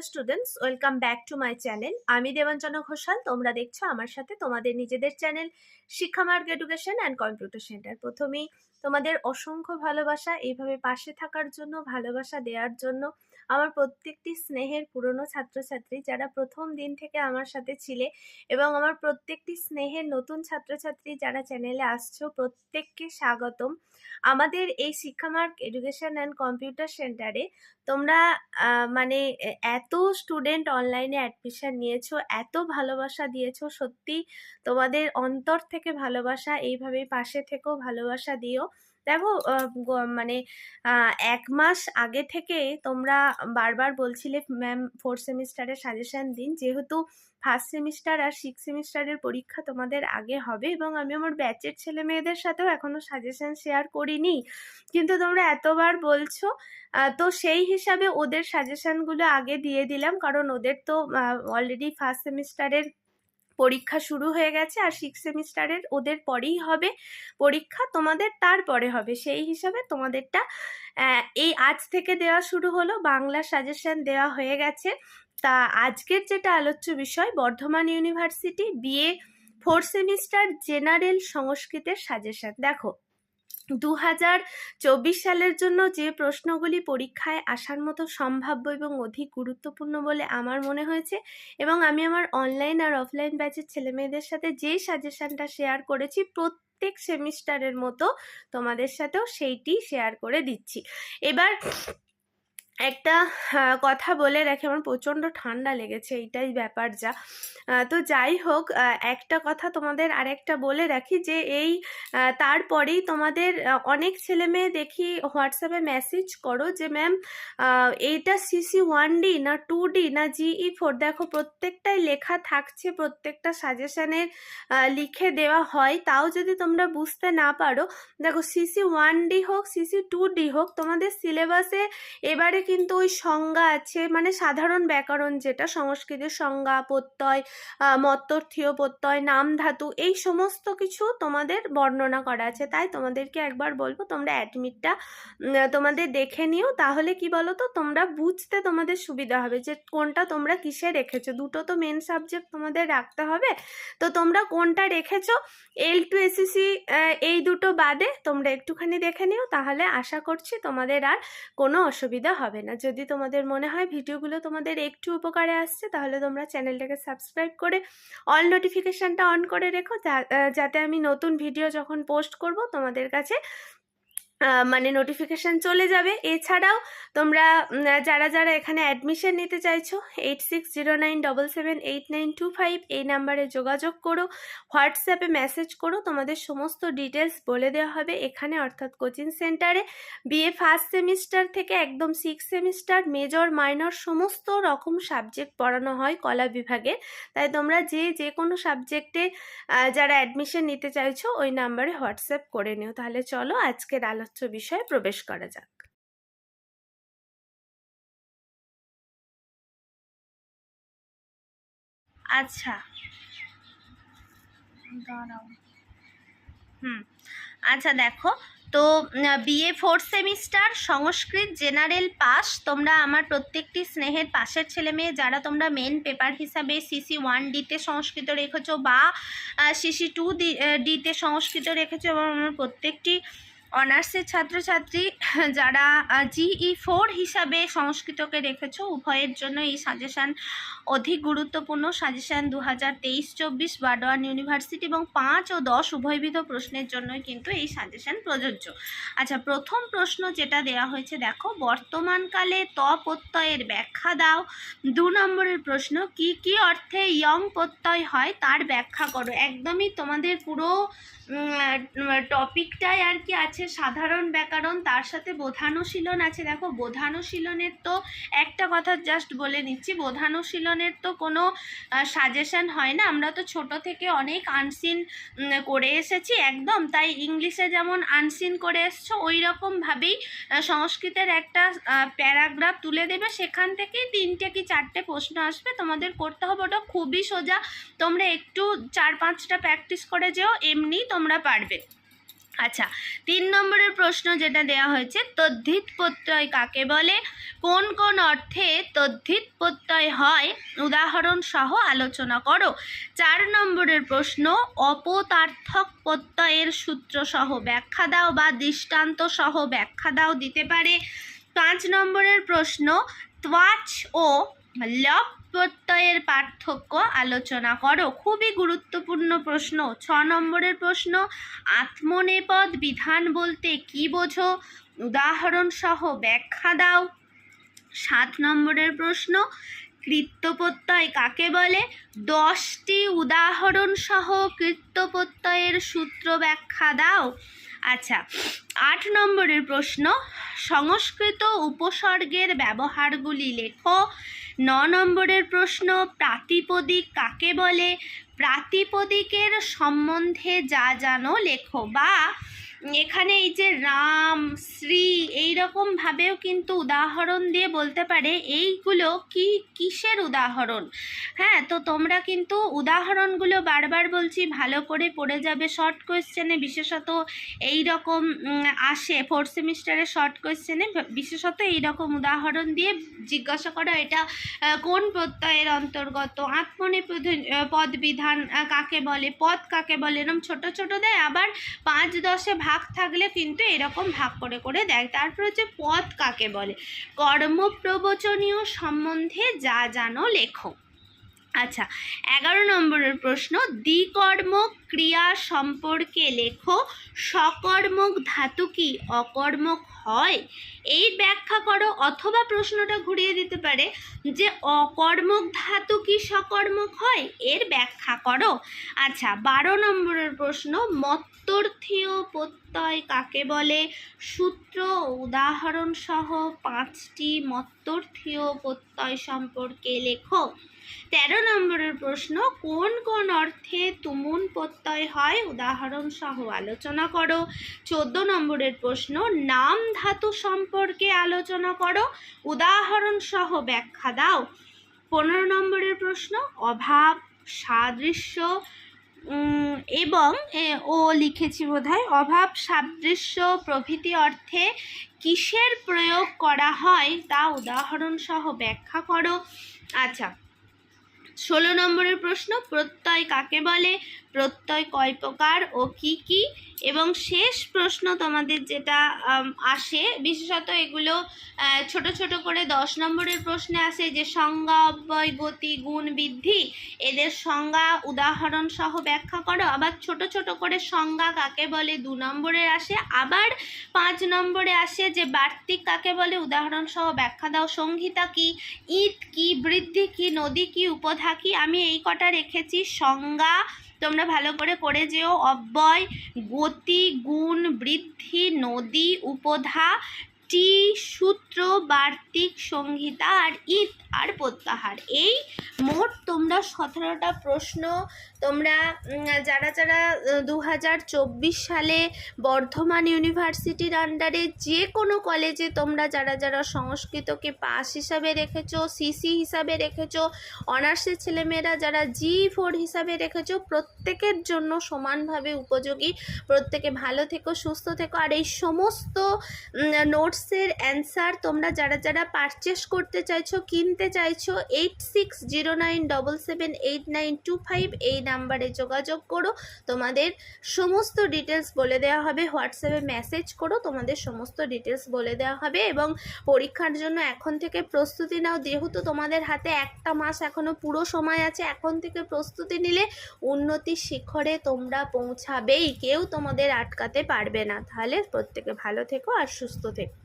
Students, welcome back to my channel. আমি দেবাঞ্জনা ঘোষাল। তোমরা দেখছো আমার সাথে তোমাদের নিজেদের channel Shikshamarg education and computer centre. প্রথমেই তোমাদের অসংখ্য ভালোবাসা, এইভাবে পাশে থাকার জন্য, ভালোবাসা দেওয়ার জন্য। আমার প্রত্যেকটি স্নেহের পুরনো ছাত্রছাত্রী যারা প্রথম দিন থেকে আমার সাথে ছিলে, এবং আমার প্রত্যেকটি স্নেহের নতুন ছাত্রছাত্রী যারা চ্যানেলে আসছো, প্রত্যেককে স্বাগতম। আমাদের এই শিক্ষামার্গ এডুকেশন অ্যান্ড কম্পিউটার সেন্টারে তোমরা মানে এত স্টুডেন্ট অনলাইনে অ্যাডমিশন নিয়েছো, এত ভালোবাসা দিয়েছো, সত্যি তোমাদের অন্তর থেকে ভালোবাসা। এইভাবেই পাশে থেকেও ভালোবাসা দিও। দেখো, মানে 1 মাস আগে থেকে তোমরা বারবার বলছিলে ম্যাম 4th সেমিস্টারের সাজেশন দিন, যেহেতু 1st সেমিস্টার আর 6th সেমিস্টারের পরীক্ষা তোমাদের আগে হবে, এবং আমি আমার ব্যাচের ছেলে মেয়েদের সাথেও এখনো সাজেশন শেয়ার করিনি, কিন্তু তোমরা এতবার বলছো। তো সেই হিসাবে ওদের সাজেশনগুলো আগে দিয়ে দিলাম, কারণ ওদের তো অলরেডি 1st সেমিস্টারের পরীক্ষা শুরু হয়ে গেছে, আর 6th সেমিস্টারের ওদের পরেই হবে পরীক্ষা, তোমাদের তারপরে হবে। সেই হিসাবে তোমাদেরটা এই আজ থেকে দেওয়া শুরু হলো। বাংলা সাজেশন দেওয়া হয়ে গেছে। তা আজকের যেটা আলোচ্য বিষয়, Bardhaman university BA 4th semester general সংস্কৃতের সাজেশন। দেখো, 2024 সালের জন্য যে প্রশ্নগুলি পরীক্ষায় আসার মতো সম্ভাব্য এবং অধিক গুরুত্বপূর্ণ বলে আমার মনে হয়েছে, এবং আমি আমার অনলাইন আর অফলাইন ব্যাচের ছেলেমেয়েদের সাথে যেই সাজেশনটা শেয়ার করেছি, প্রত্যেক সেমিস্টারের মতো তোমাদের সাথেও সেইটি শেয়ার করে দিচ্ছি। এবার একটা কথা বলে রাখি, আমার প্রচণ্ড ঠান্ডা লেগেছে, এইটাই ব্যাপার যা। তো যাই হোক, একটা কথা তোমাদের আরেকটা বলে রাখি, যে এই তারপরেই তোমাদের অনেক ছেলে মেয়ে দেখি হোয়াটসঅ্যাপে মেসেজ করো যে ম্যাম এইটা সিসি 1D না 2D না GE4। দেখো, প্রত্যেকটাই লেখা থাকছে, প্রত্যেকটা সাজেশনের লিখে দেওয়া হয়। তাও যদি তোমরা বুঝতে না পারো, দেখো সিসি 1D হোক সিসি 2D হোক, তোমাদের সিলেবাসে এবারে কিন্তু ওই সংজ্ঞা আছে, মানে সাধারণ ব্যাকরণ, যেটা সংস্কৃতের সংজ্ঞা, প্রত্যয়, মত্তর্থীয় প্রত্যয়, নাম ধাতু, এই সমস্ত কিছু তোমাদের বর্ণনা করা আছে। তাই তোমাদেরকে একবার বলবো, তোমরা অ্যাডমিটটা তোমাদের দেখে নিও, তাহলে কি বলো তো, তোমরা বুঝতে তোমাদের সুবিধা হবে যে কোনটা তোমরা কিসে রেখেছো। দুটো তো মেন সাবজেক্ট তোমাদের রাখতে হবে, তো তোমরা কোনটা রেখেছো, L2 SEC এই দুটো বাদে তোমরা একটুখানি দেখে নিও, তাহলে আশা করছি তোমাদের আর কোনো অসুবিধা হবে না। যদি তোমাদের মনে হয় ভিডিওগুলো তোমাদের একটু উপকারে আসছে, তাহলে তোমরা চ্যানেলটাকে সাবস্ক্রাইব করে অল নোটিফিকেশানটা অন করে রেখো, যাতে আমি নতুন ভিডিও যখন পোস্ট করব তোমাদের কাছে মানে নোটিফিকেশান চলে যাবে। এছাড়াও তোমরা যারা যারা এখানে অ্যাডমিশন নিতে চাইছো, 8609778925 এই নাম্বারে যোগাযোগ করো, হোয়াটসঅ্যাপে মেসেজ করো, তোমাদের সমস্ত ডিটেলস বলে দেওয়া হবে এখানে, অর্থাৎ কোচিং সেন্টারে। বিএ 1st সেমিস্টার থেকে একদম 6th সেমিস্টার, মেজর মাইনর সমস্ত রকম সাবজেক্ট পড়ানো হয় কলা বিভাগে। তাই তোমরা যে কোনো সাবজেক্টে যারা অ্যাডমিশন নিতে চাইছো, ওই নাম্বারে হোয়াটসঅ্যাপ করে নিও। তাহলে চলো আজকের আলোচ্য বিষয়ে প্রবেশ করা যাক। আচ্ছা, দাঁড়াও। আচ্ছা, দেখো, তো বিএ 4th সেমিস্টার সংস্কৃত জেনারেল পাস, তোমরা আমার প্রত্যেকটি স্নেহের পাশের ছেলে মেয়ে যারা তোমরা মেন পেপার হিসাবে সিসি 1Dতে সংস্কৃত রেখেছো বা সিসি 2Dতে সংস্কৃত রেখেছো, এবং আমার প্রত্যেকটি অনার্সের ছাত্রছাত্রী যারা GE4 হিসাবে সংস্কৃতকে রেখেছো, উভয়ের জন্য এই সাজেশান অধিক গুরুত্বপূর্ণ। সাজেশান 2023-24 বর্ধমান ইউনিভার্সিটি, এবং 5 ও 10 উভয়বিধ প্রশ্নের জন্যই কিন্তু এই সাজেশান প্রযোজ্য। আচ্ছা, প্রথম প্রশ্ন যেটা দেওয়া হয়েছে, দেখো, বর্তমানকালে ত প্রত্যয়ের ব্যাখ্যা দাও। 2 নম্বরের প্রশ্ন, কি কি অর্থে ইয়ং প্রত্যয় হয় তার ব্যাখ্যা করো। একদমই তোমাদের পুরো টপিকটাই আর কি আছে সাধারণ ব্যাকরণ, তার সাথে বোধানুশীলন আছে। দেখো, বোধানুশীলনের তো একটা কথা জাস্ট বলে নিচ্ছি, বোধানুশীলনের তো কোনো সাজেশন হয় না, আমরা তো ছোট থেকে অনেক আনসিন করে এসেছি একদম। তাই ইংলিশে যেমন আনসিন করে এসছো, ওই রকমভাবেই সংস্কৃতের একটা প্যারাগ্রাফ তুলে দেবে, সেখান থেকেই 3টে কি 4টে প্রশ্ন আসবে, তোমাদের করতে হবে। ওটা খুবই সোজা, তোমরা একটু 4-5টা প্র্যাকটিস করে যেও, এমনি তোমরা পারবে। আচ্ছা, 3 নম্বরের প্রশ্ন যেটা দেওয়া হয়েছে, তদ্ধিত প্রত্যয় কাকে বলে? কোন কোন অর্থে তদ্ধিত প্রত্যয় হয় উদাহরণ সহ আলোচনা করো। 4 নম্বরের প্রশ্ন, অপতার্থক প্রত্যয়ের সূত্র সহ ব্যাখ্যা দাও বা দৃষ্টান্ত সহ ব্যাখ্যা দাও, দিতে পারে। 5 নম্বরের প্রশ্ন, ত্বাচ ও লপ প্রত্যয়ের পার্থক্য আলোচনা করো। খুবই গুরুত্বপূর্ণ প্রশ্ন। 6 নম্বরের প্রশ্ন, আত্মনেপদ বিধান বলতে কি বোঝো? উদাহরণ সহ ব্যাখ্যা দাও। 7 নম্বরের প্রশ্ন, কৃত্য প্রত্যয় কাকে বলে? 10টি উদাহরণ সহ কৃত্য প্রত্যয়ের সূত্র ব্যাখ্যা দাও। আচ্ছা, 8 নম্বরের প্রশ্ন, সংস্কৃত উপসর্গের ব্যবহারগুলি লেখো। 9 নম্বরের প্রশ্ন, প্রাতিপদিক কাকে বলে? প্রাতিপদিকের সম্বন্ধে যা জানো লেখো। বা এখানে এই যে রাম, শ্রী, এইরকম ভাবেও কিন্তু উদাহরণ দিয়ে বলতে পারে এইগুলো কিসের উদাহরণ। হ্যাঁ, তো তোমরা কিন্তু উদাহরণগুলো বারবার বলছি ভালো করে পড়ে যাবে। শর্ট কোয়েশ্চেনে বিশেষত এই রকম আসে, 4th সেমিস্টারের শর্ট কোয়েশ্চেনে বিশেষত এই রকম উদাহরণ দিয়ে জিজ্ঞাসা করা, এটা কোন প্রত্যয়ের অন্তর্গত, পদ বিধান কাকে বলে, পদ কাকে বলে, এরকম ছোট ছোট দেয়। আবার 5-10 ভাগ থাকলে কিন্তু এরকম ভাগ করে করে দেয়। তারপর হচ্ছে পদ কাকে বলে, কর্মপ্রবচনীয় সম্বন্ধে যা জানো লেখো। আচ্ছা, 11 নম্বরের প্রশ্ন, দ্বিকর্মক ক্রিয়া সম্পর্কে লেখো। সকর্মক ধাতু কি অকর্মক হয়? এই ব্যাখ্যা করো। অথবা প্রশ্নটা ঘুরিয়ে দিতে পারে যে অকর্মক ধাতু কি সকর্মক হয়, এর ব্যাখ্যা করো। আচ্ছা, 12 নম্বরের প্রশ্ন, মত্তর্থীয় প্রত্যয় কাকে বলে? সূত্র উদাহরণ সহ 5টি মত্তর্থীয় প্রত্যয় সম্পর্কে লেখো। 13 নম্বরের প্রশ্ন, কোন কোন অর্থে তুমুন প্রত্যয় হয় উদাহরণ সহ আলোচনা করো। 14 নম্বরের প্রশ্ন, নাম ধাতু সম্পর্কে আলোচনা করো, উদাহরণ সহ ব্যাখ্যা দাও। 15 নম্বরের প্রশ্ন, অভাব, সাদৃশ্য এবং লিখেছি বোধহয়, অভাব, সাদৃশ্য প্রভৃতি অর্থে কিসের প্রয়োগ করা হয় তা উদাহরণ সহ ব্যাখ্যা করো। আচ্ছা, 16 নম্বরের প্রশ্ন, প্রত্যয় কাকে বলে? প্রত্যয় কয় প্রকার ও কি কি? এবং শেষ প্রশ্ন তোমাদের যেটা আসে, বিশেষত এগুলো ছোট ছোট করে 10 নম্বরের প্রশ্নে আসে, যে সংজ্ঞা, অব্যয়, গতি, গুণ, বৃদ্ধি, এদের সংজ্ঞা উদাহরণ সহ ব্যাখ্যা করো। আবার ছোট ছোট করে সংজ্ঞা কাকে বলে 2 নম্বরে আসে। আবার 5 নম্বরে আসে যে বার্তিক কাকে বলে, উদাহরণ সহ ব্যাখ্যা দাও। সংহিতা কি, ঈদ কি, বৃদ্ধি কি, নদী কি, উপধা কি। আমি এই কটা রেখেছি। সংজ্ঞা তোমরা ভালো করে করে যেও, অব্যয়, গতি, গুণ, বৃদ্ধি, নদী, উপধা, টি, সূত্র, বার্তিক, সংহিতা, আর ঈদ আর প্রত্যাহার। এই মোট তোমরা 17টা প্রশ্ন তোমরা যারা যারা 2024 সালে বর্ধমান ইউনিভার্সিটির আন্ডারে যে কোনো কলেজে তোমরা যারা যারা সংস্কৃতকে পাস হিসাবে রেখেছো, সিসি হিসাবে রেখেছো, অনার্সের ছেলেমেয়েরা যারা G4 হিসাবে রেখেছো, প্রত্যেকের জন্য সমানভাবে উপযোগী। প্রত্যেকে ভালো থেকো, সুস্থ থেকো। আর এই সমস্ত নোটসের অ্যান্সার তোমরা যারা যারা পারচেস করতে চাইছো, কিনতে চাইছো, 8609778925 এই নাম্বারে যোগাযোগ করো। তোমাদের সমস্ত ডিটেলস বলে দেওয়া হবে। হোয়াটসঅ্যাপে মেসেজ করো, তোমাদের সমস্ত ডিটেলস বলে দেওয়া হবে। এবং পরীক্ষার জন্য এখন থেকে প্রস্তুতি নাও। যেহেতু তোমাদের হাতে 1 মাস এখনও পুরো সময় আছে, এখন থেকে প্রস্তুতি নিলে উন্নতির শিখরে তোমরা পৌঁছাবেই, কেউ তোমাদের আটকাতে পারবে না। তাহলে প্রত্যেকে ভালো থেকো আর সুস্থ থেকো।